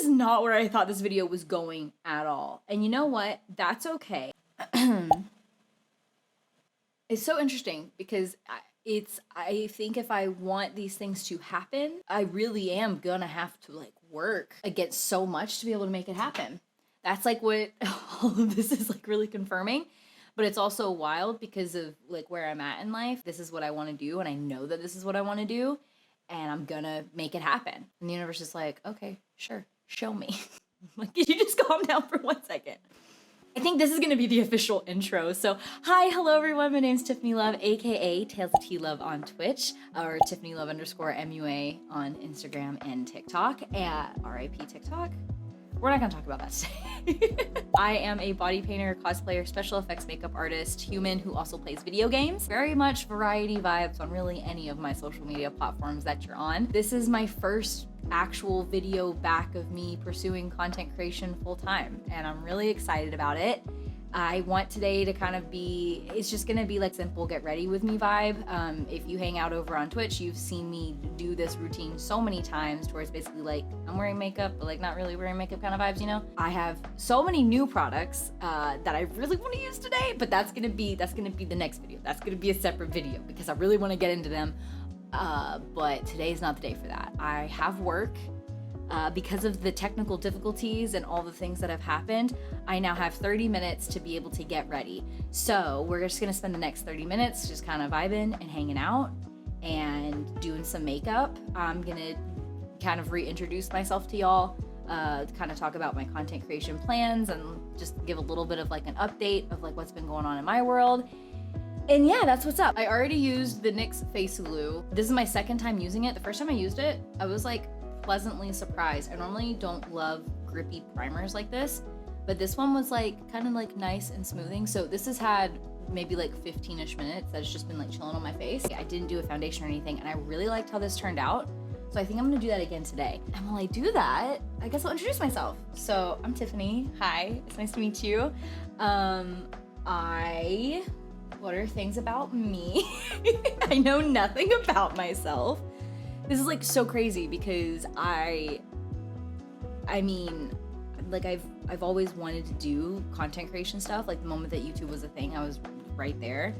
is not where I thought this video was going at all. And you know what? That's okay. It's so interesting because I think if I want these things to happen, I really am gonna have to like work against so much to be able to make it happen. That's like what all of this is like really confirming. But it's also wild because of like where I'm at in life. This is what I want to do, and I know that this is what I want to do, and I'm gonna make it happen. And the universe is like, okay, sure, show me. Like, can you just calm down for 1 second? I think this is gonna be the official intro. So, hi, hello everyone. My name's Tiffany Love, aka Tales of T Love on Twitch, or Tiffany Love _MUA on Instagram and TikTok, at RIP TikTok. We're not gonna talk about that today. I am a body painter, cosplayer, special effects makeup artist, human who also plays video games. Very much variety vibes on really any of my social media platforms that you're on. This is my first actual video back of me pursuing content creation full time, and I'm really excited about it. I want today to kind of be, it's just gonna be like simple get ready with me vibe. If you hang out over on Twitch, you've seen me do this routine so many times towards basically like I'm wearing makeup, but like not really wearing makeup kind of vibes, you know? I have so many new products that I really want to use today, but that's gonna be the next video. That's gonna be a separate video because I really want to get into them. But today's not the day for that. I have work. Because of the technical difficulties and all the things that have happened, I now have 30 minutes to be able to get ready. So we're just gonna spend the next 30 minutes just kind of vibing and hanging out and doing some makeup. I'm gonna kind of reintroduce myself to y'all, kind of talk about my content creation plans and just give a little bit of like an update of like what's been going on in my world. And yeah, that's what's up. I already used the NYX face glue. This is my second time using it. The first time I used it, I was like pleasantly surprised. I normally don't love grippy primers like this, but this one was like kind of like nice and smoothing. So this has had maybe like 15-ish minutes that it's just been like chilling on my face. I didn't do a foundation or anything, and I really liked how this turned out. So I think I'm gonna do that again today. And while I do that, I guess I'll introduce myself. So I'm Tiffany. Hi, it's nice to meet you. What are things about me? I know nothing about myself. This is like so crazy because I mean, like I've always wanted to do content creation stuff. Like the moment that YouTube was a thing, I was right there,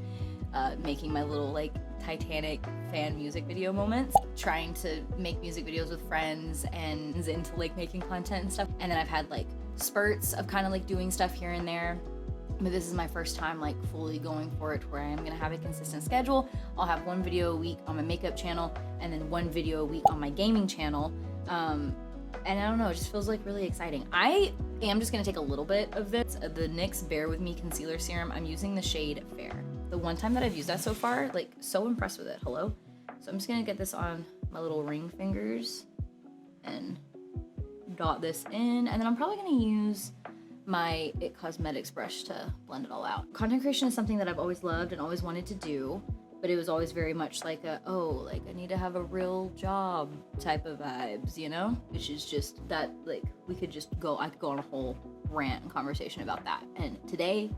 making my little like Titanic fan music video moments, trying to make music videos with friends and into like making content and stuff. And then I've had like spurts of kind of like doing stuff here and there. But this is my first time like fully going for it, where I am gonna have a consistent schedule. I'll have 1 video a week on my makeup channel and then 1 video a week on my gaming channel. And I don't know, it just feels like really exciting. I am just gonna take a little bit of this, the NYX Bear With Me Concealer Serum. I'm using the shade Fair. The one time that I've used that so far, like so impressed with it, hello? So I'm just gonna get this on my little ring fingers and dot this in. And then I'm probably gonna use my It Cosmetics brush to blend it all out. Content creation is something that I've always loved and always wanted to do, but it was always very much like a, oh, like I need to have a real job type of vibes, you know? Which is just that, like, I could go on a whole rant and conversation about that. And today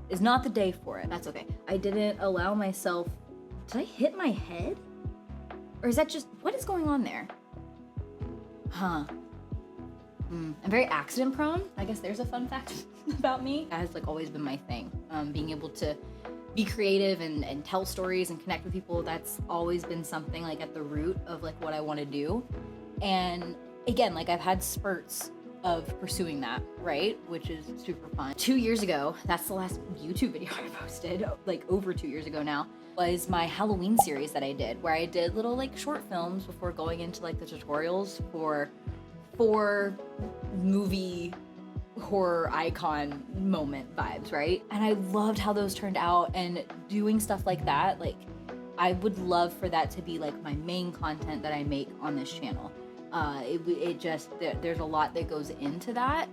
is not the day for it. That's okay. I didn't allow myself, did I hit my head? Or is that just, what is going on there? Huh. I'm very accident prone. I guess there's a fun fact about me. That has like always been my thing. Being able to be creative and tell stories and connect with people, that's always been something like at the root of like what I want to do. And again, like I've had spurts of pursuing that, right? Which is super fun. 2 years ago, that's the last YouTube video I posted, like over 2 years ago now, was my Halloween series that I did, where I did little like short films before going into like the tutorials for 4 movie horror icon moment vibes, right? And I loved how those turned out, and doing stuff like that, like I would love for that to be like my main content that I make on this channel. There's a lot that goes into that,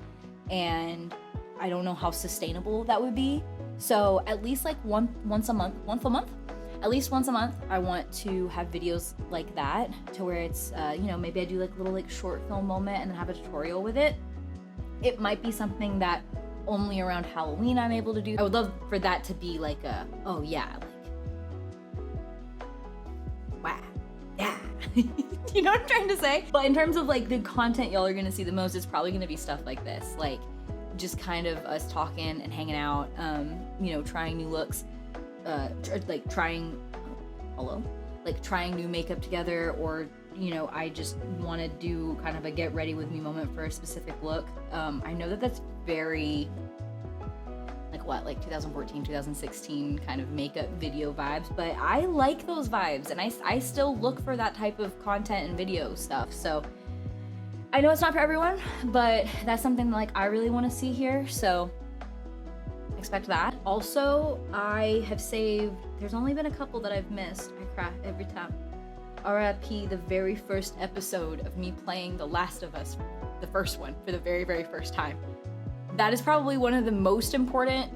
and I don't know how sustainable that would be. So at least like once a month, at least once a month, I want to have videos like that, to where it's, you know, maybe I do like a little like short film moment and then have a tutorial with it. It might be something that only around Halloween I'm able to do. I would love for that to be like a, oh yeah, like, wow, yeah. You know what I'm trying to say? But in terms of like the content y'all are gonna see the most, it's probably gonna be stuff like this. Like just kind of us talking and hanging out, you know, trying new looks, like trying, like trying new makeup together, or, you know, I just want to do kind of a get ready with me moment for a specific look. I know that that's very like 2014, 2016 kind of makeup video vibes, but I like those vibes, and I still look for that type of content and video stuff. So I know it's not for everyone, but that's something like I really want to see here, so expect that. Also, I have saved, there's only been a couple that I've missed. I cry every time. RIP the very first episode of me playing The Last of Us, the first one, for the very, very first time. That is probably one of the most important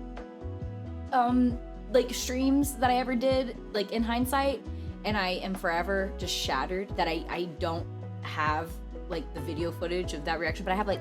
like streams that I ever did, like in hindsight, and I am forever just shattered that I don't have like the video footage of that reaction, but I have like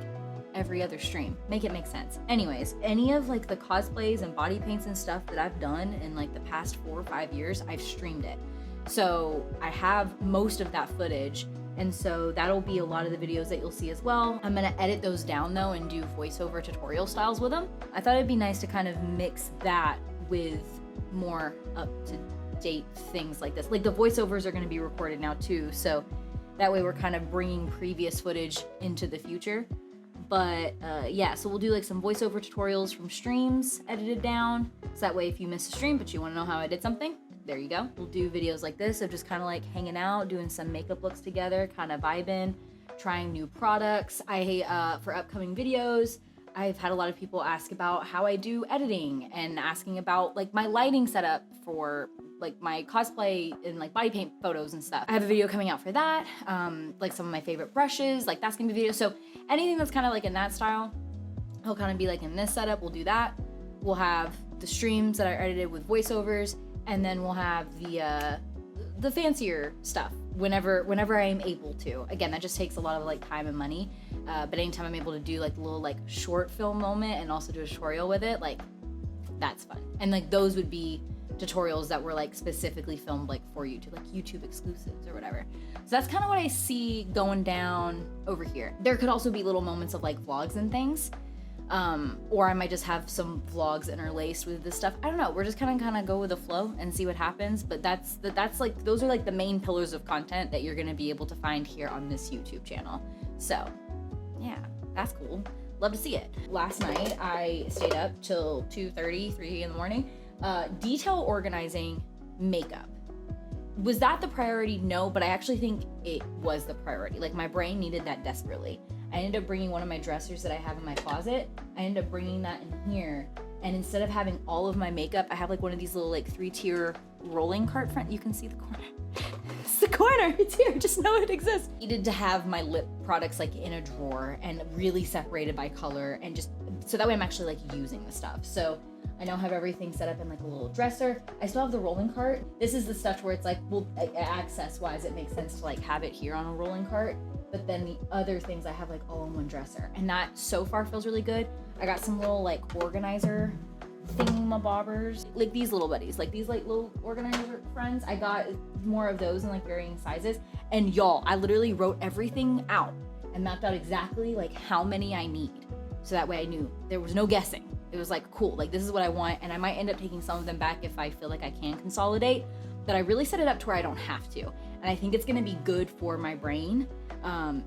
every other stream. Make it make sense. Anyways, any of like the cosplays and body paints and stuff that I've done in like the past 4 or 5 years, I've streamed it. So I have most of that footage, and so that'll be a lot of the videos that you'll see as well. I'm gonna edit those down though and do voiceover tutorial styles with them. I thought it'd be nice to kind of mix that with more up-to-date things like this. Like the voiceovers are gonna be recorded now too, so that way we're kind of bringing previous footage into the future. But yeah, so we'll do like some voiceover tutorials from streams edited down, so that way if you miss a stream but you wanna know how I did something, there you go. We'll do videos like this of just kind of like hanging out, doing some makeup looks together, kind of vibing, trying new products. For upcoming videos, I've had a lot of people ask about how I do editing and asking about like my lighting setup for like my cosplay and like body paint photos and stuff. I have a video coming out for that, like some of my favorite brushes, like that's gonna be video. So anything that's kind of like in that style, it'll kind of be like in this setup, we'll do that. We'll have the streams that I edited with voiceovers, and then we'll have the fancier stuff whenever I am able to. Again, that just takes a lot of like time and money, but anytime I'm able to do like a little like short film moment and also do a tutorial with it, like that's fun. And like those would be tutorials that were like specifically filmed like for YouTube, like YouTube exclusives or whatever. So that's kind of what I see going down over here. There could also be little moments of like vlogs and things. Or I might just have some vlogs interlaced with this stuff. I don't know. We're just kind of go with the flow and see what happens. But that's like, those are like the main pillars of content that you're going to be able to find here on this YouTube channel. So yeah, that's cool. Love to see it. Last night I stayed up till 2:30, 3 in the morning, detail organizing makeup. Was that the priority? No, but I actually think it was the priority. Like my brain needed that desperately. I ended up bringing one of my dressers that I have in my closet. I ended up bringing that in here. And instead of having all of my makeup, I have like one of these little like 3-tier rolling cart front. You can see the corner. It's the corner, it's here, just know it exists. Needed to have my lip products like in a drawer and really separated by color, and just, so that way I'm actually like using the stuff. So I now have everything set up in like a little dresser. I still have the rolling cart. This is the stuff where it's like, well, access wise, it makes sense to like have it here on a rolling cart. But then the other things I have like all in one dresser, and that so far feels really good. I got some little like organizer thingamabobbers, like these little buddies, like these like little organizer friends. I got more of those in like varying sizes, and y'all, I literally wrote everything out and mapped out exactly like how many I need, so that way I knew there was no guessing. It was like, cool, like this is what I want, and I might end up taking some of them back if I feel like I can consolidate, but I really set it up to where I don't have to, and I think it's gonna be good for my brain.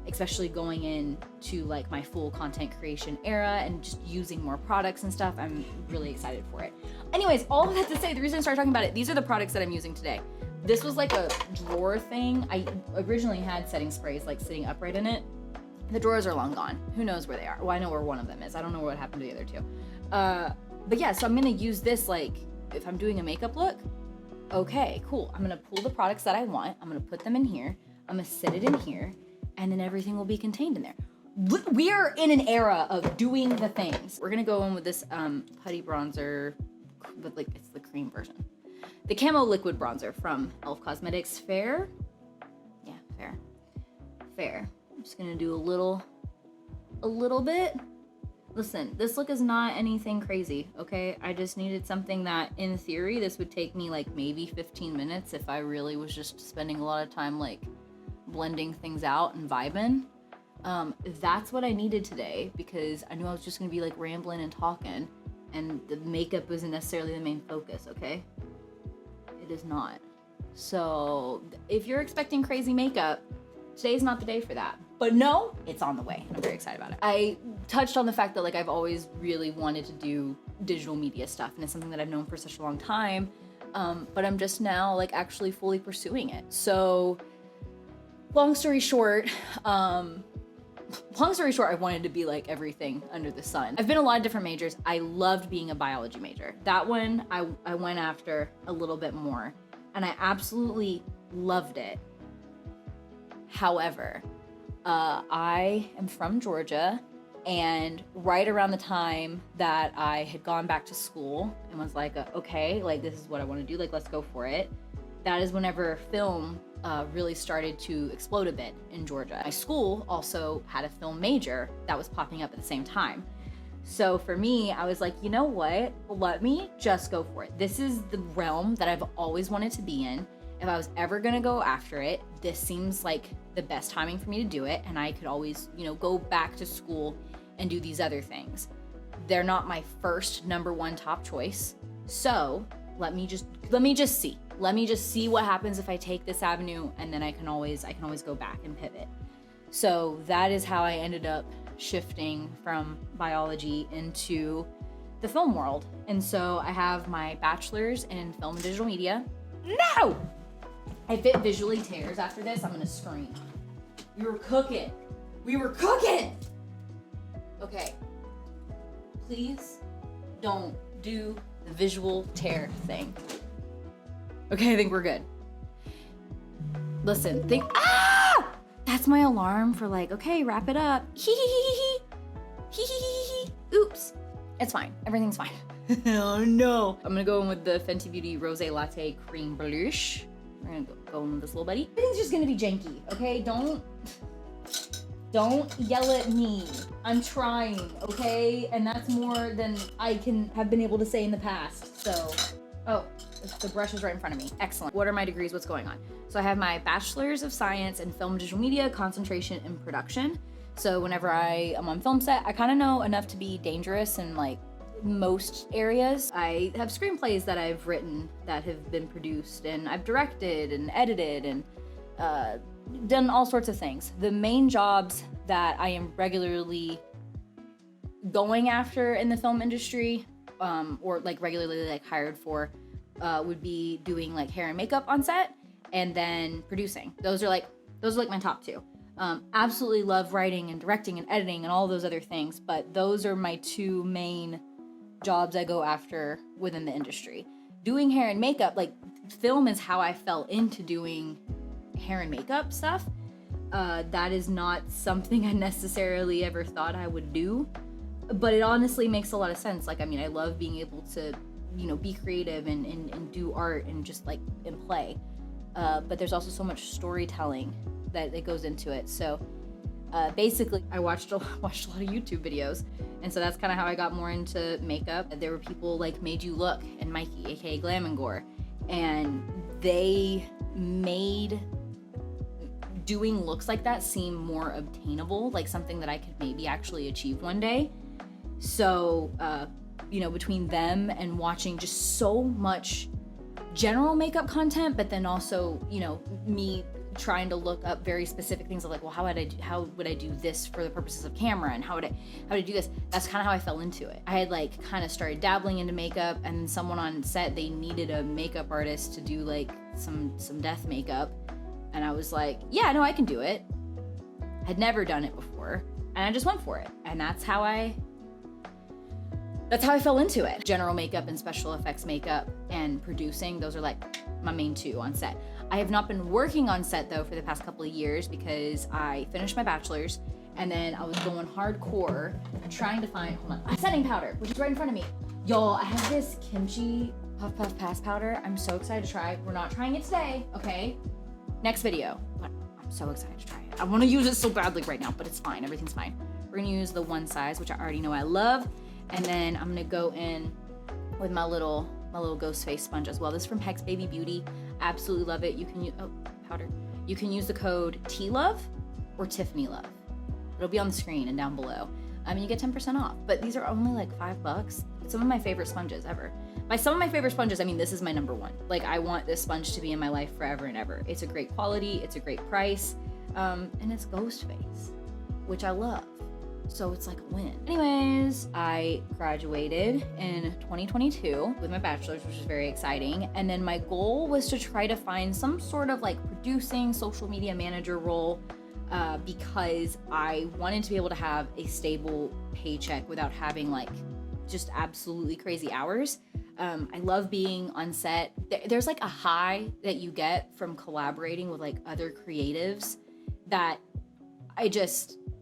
Especially going into like my full content creation era and just using more products and stuff. I'm really excited for it. Anyways, all of that to say, the reason I started talking about it, these are the products that I'm using today. This was like a drawer thing. I originally had setting sprays like sitting upright in it. The drawers are long gone. Who knows where they are? Well, I know where one of them is. I don't know what happened to the other two. But yeah, so I'm gonna use this like if I'm doing a makeup look. Okay, cool. I'm gonna pull the products that I want. I'm gonna put them in here. I'm gonna sit it in here, and then everything will be contained in there. We are in an era of doing the things. We're gonna go in with this putty bronzer, but like it's the cream version. The Camo Liquid Bronzer from e.l.f. Cosmetics. Fair? Yeah, fair. Fair. I'm just gonna do a little bit. Listen, this look is not anything crazy, okay? I just needed something that, in theory, this would take me like maybe 15 minutes if I really was just spending a lot of time like blending things out and vibing. That's what I needed today, because I knew I was just gonna be like rambling and talking, and the makeup isn't necessarily the main focus, okay? It is not. So if you're expecting crazy makeup, today's not the day for that. But no, it's on the way, and I'm very excited about it. I touched on the fact that like I've always really wanted to do digital media stuff, and it's something that I've known for such a long time, but I'm just now like actually fully pursuing it. So long story short, I wanted to be like everything under the sun. I've been a lot of different majors. I loved being a biology major. That one I went after a little bit more, and I absolutely loved it. However, I am from Georgia, and right around the time that I had gone back to school and was like, okay, like this is what I want to do, like let's go for it. That is whenever film really started to explode a bit in Georgia. My school also had a film major that was popping up at the same time. So for me, I was like, you know what? Let me just go for it. This is the realm that I've always wanted to be in. If I was ever gonna go after it, this seems like the best timing for me to do it, and I could always, you know, go back to school and do these other things. They're not my first #1 top choice. So let me just see. Let me just see what happens if I take this avenue, and then I can always go back and pivot. So that is how I ended up shifting from biology into the film world. And so I have my bachelor's in film and digital media. No! If it visually tears after this, I'm gonna scream. We were cooking. We were cooking! Okay. Please don't do the visual tear thing. Okay, I think we're good. Listen, that's my alarm for like, okay, wrap it up. Hee hee hee hee hee hee hee hee. Oops. It's fine. Everything's fine. Oh no. I'm gonna go in with the Fenty Beauty Rosé Latte Cream Blush. We're gonna go in with this little buddy. Everything's just gonna be janky, okay? Don't yell at me. I'm trying, okay? And that's more than I can have been able to say in the past, so. Oh, the brush is right in front of me. Excellent. What are my degrees? What's going on? So I have my Bachelor's of Science in Film and Digital Media, concentration in production. So whenever I am on film set, I kind of know enough to be dangerous in like most areas. I have screenplays that I've written that have been produced, and I've directed and edited and done all sorts of things. The main jobs that I am regularly going after in the film industry, or like regularly like hired for, would be doing like hair and makeup on set, and then producing. Those are like my top two. Absolutely love writing and directing and editing and all those other things, but those are my two main jobs I go after within the industry. Doing hair and makeup, like film is how I fell into doing hair and makeup stuff. That is not something I necessarily ever thought I would do, but it honestly makes a lot of sense. Like, I mean, I love being able to, you know, be creative and do art and just like and play. But there's also so much storytelling that goes into it. So basically, I watched a lot of YouTube videos, and so that's kind of how I got more into makeup. There were people like Made You Look and Mikey, aka Glam and Gore, and they made doing looks like that seem more obtainable, like something that I could maybe actually achieve one day. So, you know, between them and watching just so much general makeup content, but then also, you know, me trying to look up very specific things of like, well, how would I do this for the purposes of camera, and how would I do this? That's kind of how I fell into it. I had like kind of started dabbling into makeup, and someone on set, they needed a makeup artist to do like some death makeup, and I was like, yeah, no, I can do it. Had never done it before, and I just went for it, and that's how I fell into it. General makeup and special effects makeup and producing, those are like my main two on set. I have not been working on set though for the past couple of years because I finished my bachelor's, and then I was going hardcore trying to find, setting powder, which is right in front of me. Y'all, I have this kimchi puff puff pass powder. I'm so excited to try. We're not trying it today, okay? Next video, but I'm so excited to try it. I want to use it so badly right now, but it's fine, everything's fine. We're gonna use the one size, which I already know I love, and then I'm gonna go in with my little ghost face sponge as well. This is from Hex Baby Beauty. Absolutely love it. You can use, powder. you can use the code TLOVE or Tiffany Love. It'll be on the screen and down below. You get 10% off, but these are only like $5. Some of my favorite sponges ever. By some of my favorite sponges, I mean, this is my number one. Like, I want this sponge to be in my life forever and ever. It's a great quality, it's a great price, and it's ghost face, which I love. So it's like a win. Anyways, I graduated in 2022 with my bachelor's, which is very exciting. And then my goal was to try to find some sort of like producing social media manager role, because I wanted to be able to have a stable paycheck without having like just absolutely crazy hours. I love being on set. There's like a high that you get from collaborating with like other creatives that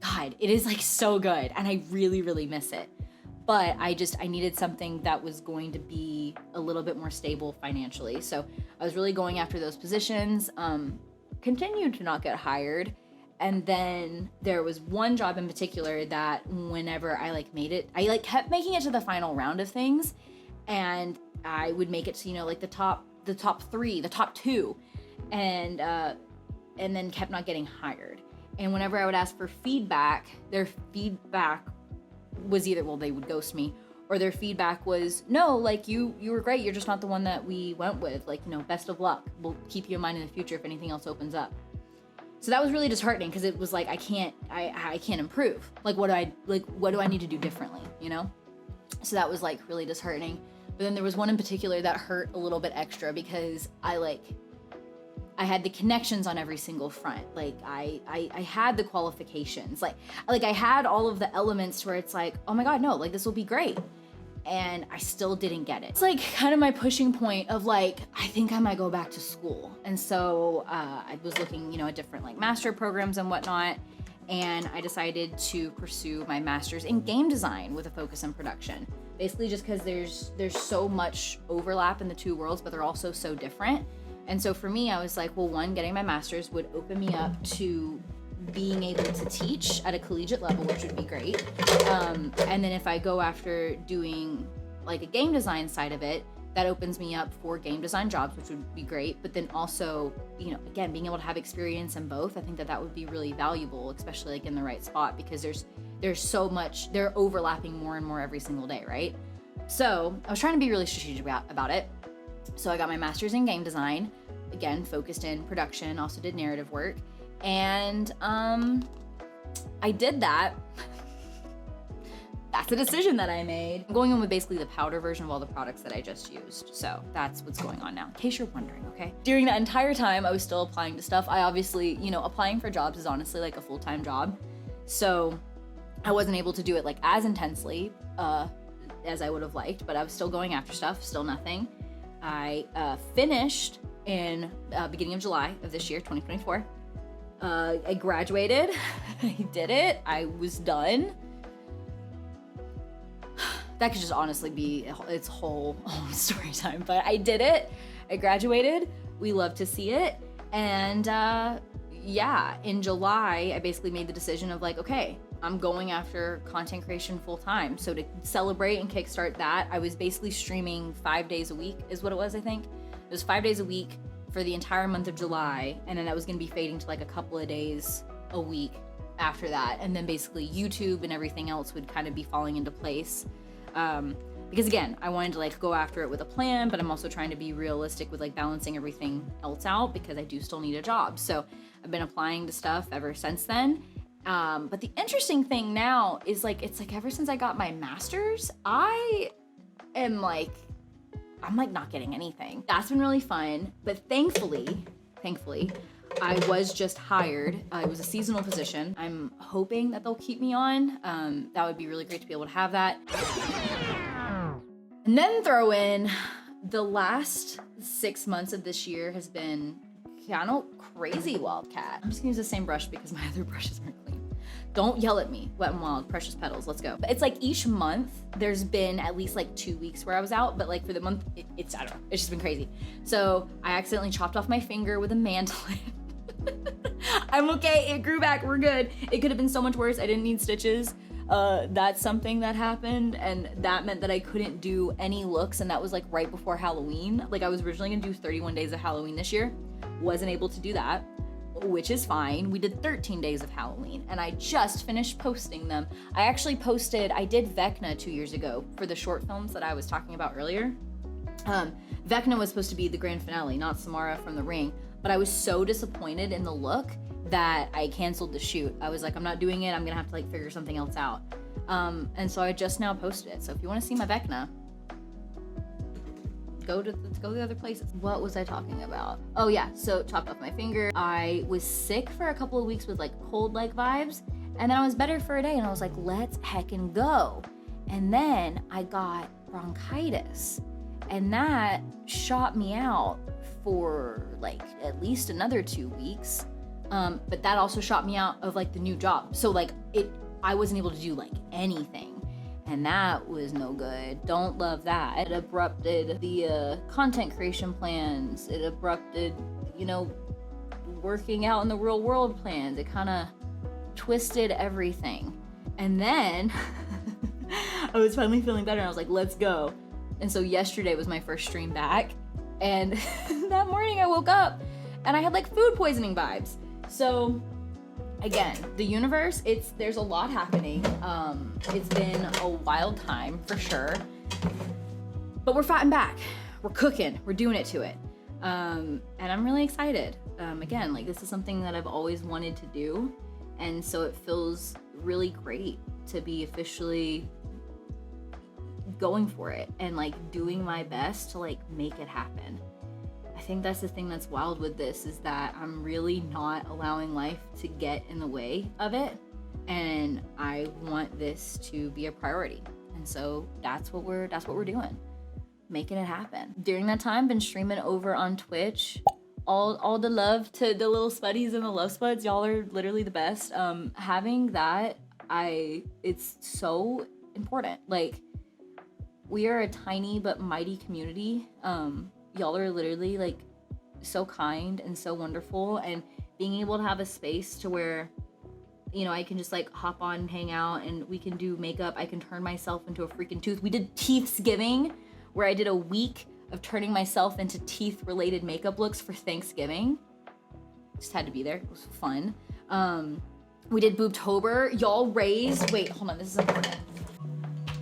God, it is like so good, and I really, really miss it. But I needed something that was going to be a little bit more stable financially. So I was really going after those positions, continued to not get hired. And then there was one job in particular that whenever I like made it, I like kept making it to the final round of things, and I would make it to, you know, like the top 3, the top 2, and then kept not getting hired. And whenever I would ask for feedback, their feedback was either, well, they would ghost me, or their feedback was, no, like you were great, you're just not the one that we went with. Like, you know, best of luck. We'll keep you in mind in the future if anything else opens up. So that was really disheartening, because it was like, I can't improve. Like, what do I need to do differently, you know? So that was like really disheartening. But then there was one in particular that hurt a little bit extra, because I had the connections on every single front. Like I had the qualifications. Like I had all of the elements where it's like, oh my God, no, like this will be great. And I still didn't get it. It's like kind of my pushing point of like, I think I might go back to school. And so I was looking, you know, at different like master programs and whatnot. And I decided to pursue my master's in game design with a focus on production. Basically just because there's so much overlap in the two worlds, but they're also so different. And so for me, I was like, well, one, getting my master's would open me up to being able to teach at a collegiate level, which would be great. And then if I go after doing like a game design side of it, that opens me up for game design jobs, which would be great. But then also, you know, again, being able to have experience in both, I think that would be really valuable, especially like in the right spot, because there's so much, they're overlapping more and more every single day, right? So I was trying to be really strategic about it. So I got my master's in game design, again, focused in production, also did narrative work. And I did that. That's a decision that I made. I'm going in with basically the powder version of all the products that I just used. So that's what's going on now, in case you're wondering, okay? During that entire time, I was still applying to stuff. I obviously, you know, applying for jobs is honestly like a full-time job. So I wasn't able to do it like as intensely as I would have liked, but I was still going after stuff, still nothing. I finished in beginning of July of this year, 2024. I graduated, I did it, I was done. That could just honestly be its whole story time, but I did it. I graduated, we love to see it. And yeah, in July, I basically made the decision of like, okay, I'm going after content creation full time. So to celebrate and kickstart that, I was basically streaming 5 days a week is what it was, I think. It was 5 days a week for the entire month of July. And then I was gonna be fading to like a couple of days a week after that. And then basically YouTube and everything else would kind of be falling into place. Because again, I wanted to like go after it with a plan, but I'm also trying to be realistic with like balancing everything else out, because I do still need a job. So I've been applying to stuff ever since then. But the interesting thing now is like, it's like ever since I got my master's, I'm like not getting anything. That's been really fun. But thankfully, I was just hired. It was a seasonal position. I'm hoping that they'll keep me on. That would be really great to be able to have that. And then throw in the last 6 months of this year has been kind of crazy, Wildcat. I'm just gonna use the same brush because my other brushes aren't clean. Don't yell at me. Wet n Wild, Precious Petals, let's go. It's like each month there's been at least like 2 weeks where I was out, but like for the month, it's I don't know, it's just been crazy. So I accidentally chopped off my finger with a mandolin. I'm okay, it grew back, we're good. It could have been so much worse, I didn't need stitches. That's something that happened, and that meant that I couldn't do any looks, and that was like right before Halloween. Like I was originally gonna do 31 days of Halloween this year, wasn't able to do that. which is fine. We did 13 days of Halloween, and I just finished posting them. I did Vecna 2 years ago for the short films that I was talking about earlier. Vecna was supposed to be the grand finale, not Samara from The Ring, but I was so disappointed in the look that I canceled the shoot. I was like, I'm not doing it, I'm gonna have to like figure something else out. And so I just now posted it. So if you wanna see my Vecna, let's go to the other places. What was I talking about? Oh yeah, so chopped off my finger. I was sick for a couple of weeks with like cold-like vibes, and then I was better for a day, and I was like, let's heckin' go. And then I got bronchitis, and that shot me out for like at least another 2 weeks. But that also shot me out of like the new job. So like I wasn't able to do like anything. And that was no good. Don't love that. It abrupted the content creation plans. It abrupted, working out in the real world plans. It kind of twisted everything. And then I was finally feeling better, and I was like, let's go. And so yesterday was my first stream back. And that morning I woke up and I had like food poisoning vibes. So again, the universe, there's a lot happening. It's been a wild time for sure, but we're fighting back. We're cooking, we're doing it to it. And I'm really excited. Again, like this is something that I've always wanted to do. And so it feels really great to be officially going for it and like doing my best to like make it happen. I think that's the thing that's wild with this, is that I'm really not allowing life to get in the way of it, and I want this to be a priority. And so that's what we're doing, making it happen. During that time, been streaming over on Twitch. All the love to the little spuddies and the love spuds. Y'all are literally the best. Having that, it's so important. Like, we are a tiny but mighty community. Y'all are literally like so kind and so wonderful, and being able to have a space to where, I can just like hop on and hang out, and we can do makeup. I can turn myself into a freaking tooth. We did Teethsgiving, where I did a week of turning myself into teeth related makeup looks for Thanksgiving. Just had to be there. It was fun. We did Boobtober. Y'all raised, wait, hold on, this is important.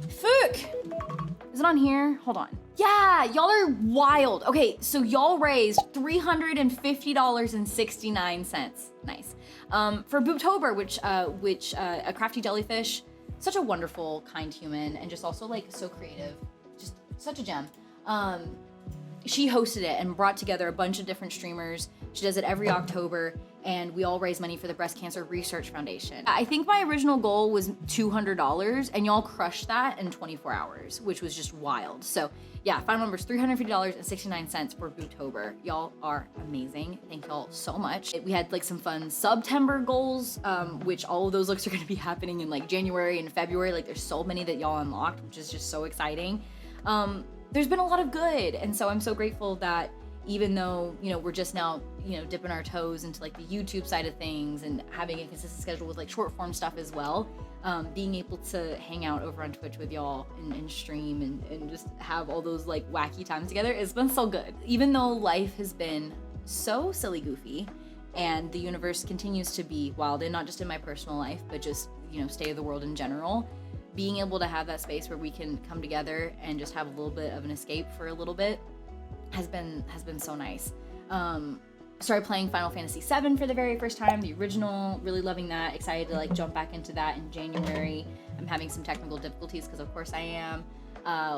Fuck! Is it on here? Hold on. Yeah, y'all are wild. Okay, so y'all raised $350.69. Nice. For Boobtober, which a crafty jellyfish, such a wonderful, kind human, and just also like so creative, just such a gem. She hosted it and brought together a bunch of different streamers. She does it every October, and we all raise money for the Breast Cancer Research Foundation. I think my original goal was $200, and y'all crushed that in 24 hours, which was just wild. So yeah, final number is $350.69 for Boobtober. Y'all are amazing. Thank y'all so much. We had like some fun September goals, which all of those looks are gonna be happening in like January and February. Like there's so many that y'all unlocked, which is just so exciting. There's been a lot of good, and so I'm so grateful that even though, we're just now, dipping our toes into like the YouTube side of things and having a consistent schedule with like short form stuff as well, being able to hang out over on Twitch with y'all and stream and just have all those like wacky times together, it's been so good. Even though life has been so silly goofy and the universe continues to be wild, and not just in my personal life, but just, state of the world in general, being able to have that space where we can come together and just have a little bit of an escape for a little bit has been so nice. Started playing Final Fantasy VII for the very first time, the original, really loving that. Excited to like jump back into that in January. I'm having some technical difficulties because of course I am.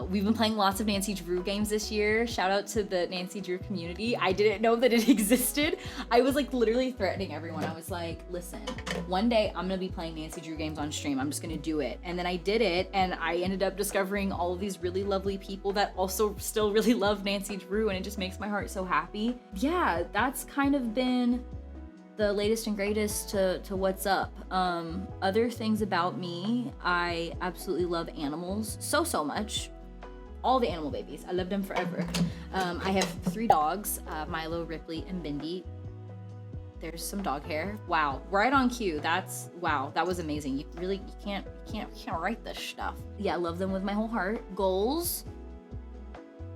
We've been playing lots of Nancy Drew games this year. Shout out to the Nancy Drew community. I didn't know that it existed. I was like literally threatening everyone. I was like, listen, one day I'm gonna be playing Nancy Drew games on stream. I'm just gonna do it. And then I did it, and I ended up discovering all of these really lovely people that also still really love Nancy Drew, and it just makes my heart so happy. Yeah, that's kind of been the latest and greatest to what's up. Other things about me, I absolutely love animals so much. All the animal babies, I love them forever. I have 3 dogs, Milo, Ripley, and Bindi. There's some dog hair. Wow, right on cue. Wow, that was amazing. You can't write this stuff. Yeah, I love them with my whole heart. Goals,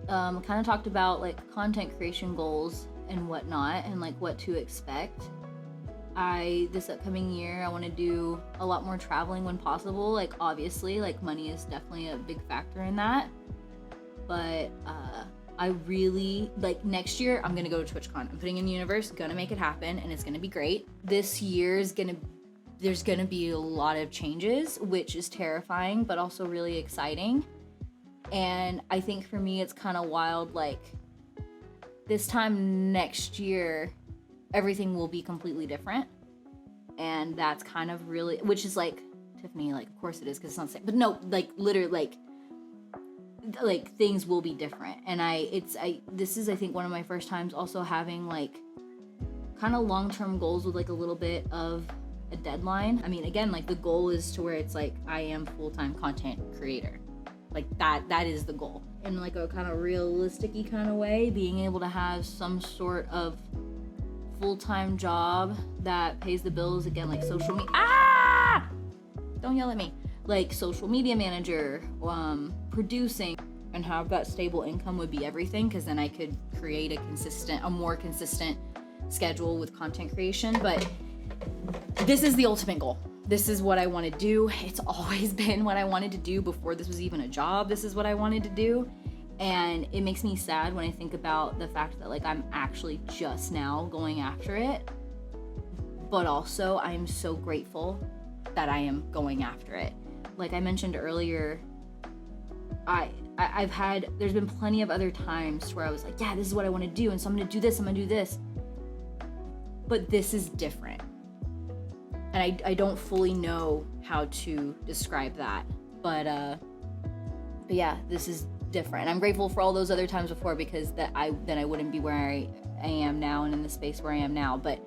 kind of talked about like content creation goals and whatnot, and like what to expect. This upcoming year, I want to do a lot more traveling when possible. Like, obviously, like, money is definitely a big factor in that. But I really, like, next year, I'm gonna go to TwitchCon. I'm putting in the universe, gonna make it happen, and it's gonna be great. This year there's gonna be a lot of changes, which is terrifying, but also really exciting. And I think for me, it's kind of wild, like, this time next year, everything will be completely different. And that's kind of really, which is like, Tiffany, like, of course it is, because it's not the same. But no, like, literally, like things will be different. And this is, I think, one of my first times also having, like, kind of long-term goals with, like, a little bit of a deadline. I mean, again, like, the goal is to where it's like, I am full-time content creator. Like, that is the goal. In, like, a kind of realistic-y kind of way, being able to have some sort of full-time job that pays the bills, again, like social media, don't yell at me, like social media manager, producing, and have that stable income would be everything, because then I could create a more consistent schedule with content creation. But this is the ultimate goal. This is what I want to do. It's always been what I wanted to do before this was even a job. This is what I wanted to do. And it makes me sad when I think about the fact that, like, I'm actually just now going after it. But also, I am so grateful that I am going after it. Like I mentioned earlier, there's been plenty of other times where I was like, yeah, this is what I want to do, and so I'm gonna do this, I'm gonna do this. But this is different. And I don't fully know how to describe that. But yeah, this is different. I'm grateful for all those other times before, because then I wouldn't be where I am now and in the space where I am now. But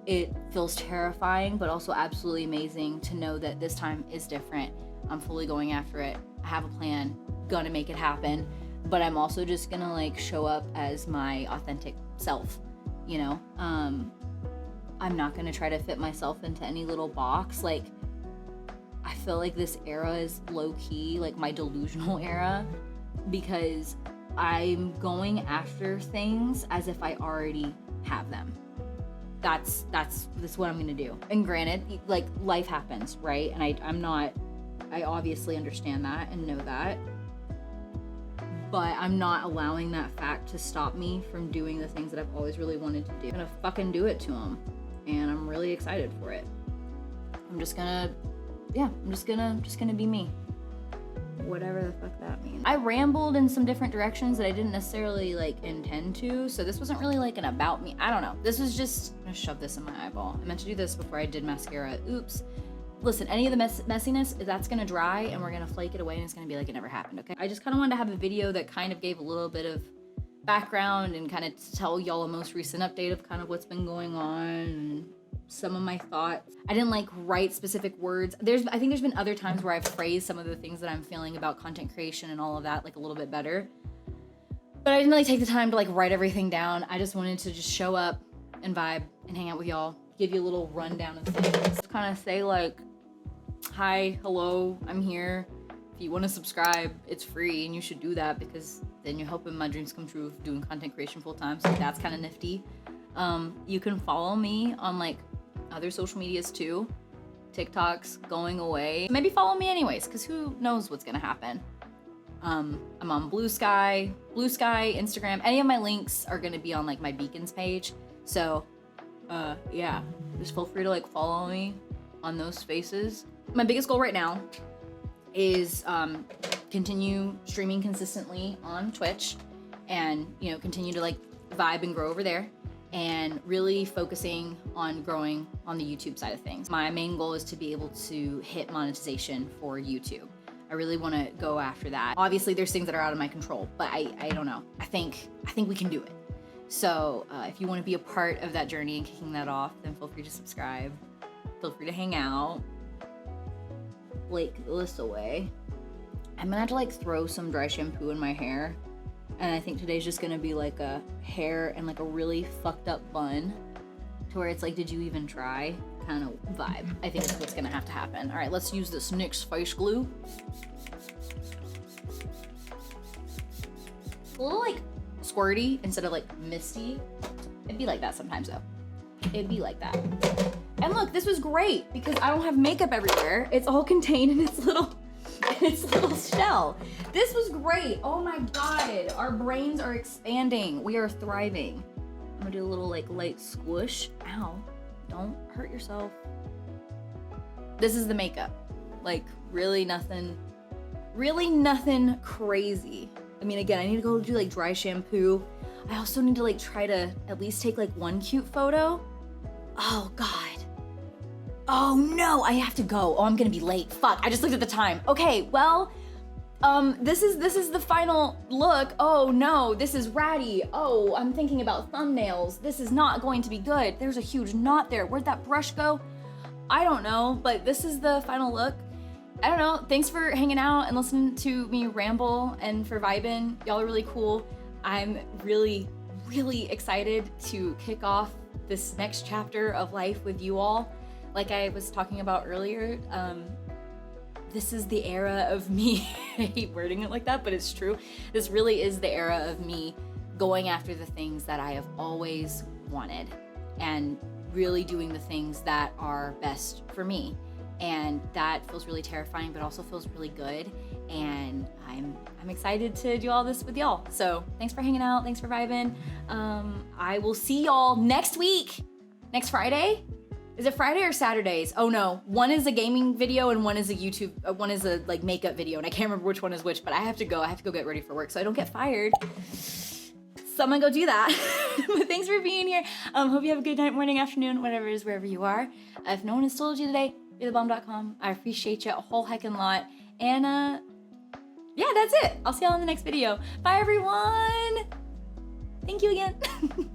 it feels terrifying, but also absolutely amazing to know that this time is different. I'm fully going after it. I have a plan, gonna make it happen. But I'm also just gonna, like, show up as my authentic self, you know? I'm not gonna try to fit myself into any little box. Like, I feel like this era is low-key, like, my delusional era, because I'm going after things as if I already have them. That's what I'm gonna do. And granted, like, life happens, right? And I obviously understand that and know that, but I'm not allowing that fact to stop me from doing the things that I've always really wanted to do. I'm gonna fucking do it to them, and I'm really excited for it. I'm just gonna be me. Whatever the fuck that means. I rambled in some different directions that I didn't necessarily, like, intend to, so this wasn't really, like, an about me. I don't know. This was just, I'm gonna shove this in my eyeball. I meant to do this before I did mascara. Oops. Listen, any of the messiness, that's gonna dry, and we're gonna flake it away, and it's gonna be like it never happened, okay? I just kind of wanted to have a video that kind of gave a little bit of background and kind of tell y'all a most recent update of kind of what's been going on and some of my thoughts. I didn't, like, write specific words. I think there's been other times where I've phrased some of the things that I'm feeling about content creation and all of that, like, a little bit better. But I didn't really take the time to, like, write everything down. I just wanted to just show up and vibe and hang out with y'all, give you a little rundown of things. Kind of say, like, hi, hello, I'm here. If you want to subscribe, it's free, and you should do that, because then you're helping my dreams come true of doing content creation full time, so that's kind of nifty. You can follow me on, like, other social medias too. TikTok's going away. Maybe follow me anyways, because who knows what's gonna happen. I'm on BLUESKY, Instagram. Any of my links are gonna be on, like, my beacons page. So, yeah, just feel free to, like, follow me on those spaces. My biggest goal right now is continue streaming consistently on Twitch, and, you know, continue to, like, vibe and grow over there, and really focusing on growing on the YouTube side of things. My main goal is to be able to hit monetization for YouTube. I really want to go after that. Obviously, there's things that are out of my control, but I don't know. I think we can do it. So if you want to be a part of that journey and kicking that off, then feel free to subscribe. Feel free to hang out. Flake this away. I'm gonna have to, like, throw some dry shampoo in my hair. And I think today's just gonna be, like, a hair and, like, a really fucked up bun, to where it's like, did you even try kind of vibe. I think that's what's gonna have to happen. All right, let's use this NYX face glue. A little, like, squirty instead of, like, misty. It'd be like that sometimes, though. it'd be like that. And look, this was great because I don't have makeup everywhere. It's all contained in its little shell. This was great. Oh my God, our brains are expanding. We are thriving. I'm gonna do a little like light squish. Ow, don't hurt yourself. This is the makeup. Like really nothing crazy. I mean, again, I need to go do like dry shampoo. I also need to like try to at least take like one cute photo. Oh God. Oh no, I have to go. Oh, I'm gonna be late. Fuck, I just looked at the time. Okay, well, this is the final look. Oh no, this is ratty. Oh, I'm thinking about thumbnails. This is not going to be good. There's a huge knot there. Where'd that brush go? I don't know, but this is the final look. I don't know, thanks for hanging out and listening to me ramble and for vibing. Y'all are really cool. I'm really, really excited to kick off this next chapter of life with you all. Like I was talking about earlier, this is the era of me. I hate wording it like that, but it's true. This really is the era of me going after the things that I have always wanted and really doing the things that are best for me. And that feels really terrifying, but also feels really good. And I'm excited to do all this with y'all. So thanks for hanging out. Thanks for vibing. I will see y'all next week. Next Friday? Is it Friday or Saturdays? Oh no, one is a gaming video and one is a YouTube, one is a like makeup video, and I can't remember which one is which, but I have to go get ready for work so I don't get fired. So I'm gonna go do that. But thanks for being here. Hope you have a good night, morning, afternoon, whatever it is, wherever you are. If no one has told you today, BeTheBomb.com. I appreciate you a whole heckin' lot. And yeah, that's it. I'll see y'all in the next video. Bye everyone. Thank you again.